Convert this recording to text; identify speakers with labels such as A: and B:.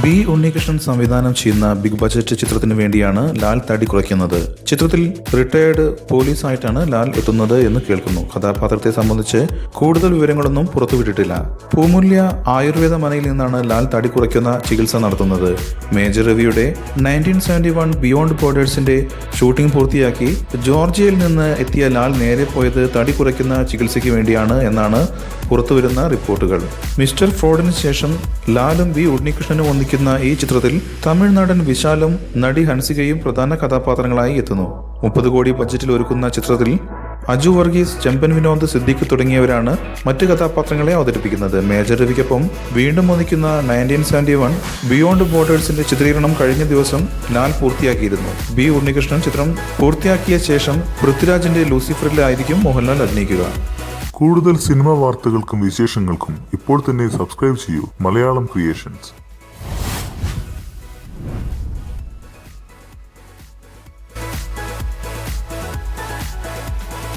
A: B Unnikrishnan സംവിധാനം ചെയ്യുന്ന big budget ചിത്രത്തിന് വേണ്ടിയാണ് ലാൽ തടി കുറയ്ക്കുന്നത്. ചിത്രത്തിൽ റിട്ടയേർഡ് പോലീസായിട്ടാണ് ലാൽ എത്തുന്നത് എന്ന് കേൾക്കുന്നു. കഥാപാത്രത്തെ സംബന്ധിച്ച് കൂടുതൽ വിവരങ്ങളൊന്നും പുറത്തുവിട്ടിട്ടില്ല. പൂമുല്യ ആയുർവേദ മനയിൽ നിന്നാണ് ലാൽ തടി കുറയ്ക്കുന്ന ചികിത്സ നടത്തുന്നത്. മേജർ രവിയുടെ 1971 ബിയോണ്ട് ബോർഡേഴ്സിന്റെ ഷൂട്ടിംഗ് പൂർത്തിയാക്കി ജോർജിയയിൽ നിന്ന് എത്തിയ ലാൽ നേരെ പോയത് തടി കുറയ്ക്കുന്ന ചികിത്സയ്ക്ക് വേണ്ടിയാണ് എന്നാണ് പുറത്തുവരുന്ന റിപ്പോർട്ടുകൾ. മിസ്റ്റർ ഫ്രോഡിന് ശേഷം ലാലും ബി ഉണ്ണികൃഷ്ണനും ഒന്നിക്കുന്ന ഈ ചിത്രത്തിൽ തമിഴ് നടൻ വിശാലും നടി ഹൻസികയും പ്രധാന കഥാപാത്രങ്ങളായി എത്തുന്നു. 30 കോടി ബഡ്ജറ്റിൽ ഒരുക്കുന്ന ചിത്രത്തിൽ അജു വർഗീസ്, ചെമ്പൻ വിനോദ്, സിദ്ദിഖ് തുടങ്ങിയവരാണ് മറ്റ് കഥാപാത്രങ്ങളെ അവതരിപ്പിക്കുന്നത്. മേജർ രവിക്കൊപ്പം വീണ്ടും ഒന്നിക്കുന്ന 1971 ബിയോണ്ട് ബോർഡേഴ്സിന്റെ ചിത്രീകരണം കഴിഞ്ഞ ദിവസം ലാൽ പൂർത്തിയാക്കിയിരുന്നു. ബി ഉണ്ണികൃഷ്ണൻ ചിത്രം പൂർത്തിയാക്കിയ ശേഷം പൃഥ്വിരാജിന്റെ ലൂസിഫറിലായിരിക്കും മോഹൻലാൽ അഭിനയിക്കുക.
B: കൂടുതൽ സിനിമാ വാർത്തകൾക്കും വിശേഷങ്ങൾക്കും ഇപ്പോൾ തന്നെ സബ്സ്ക്രൈബ് ചെയ്യൂ മലയാളം ക്രിയേഷൻസ്.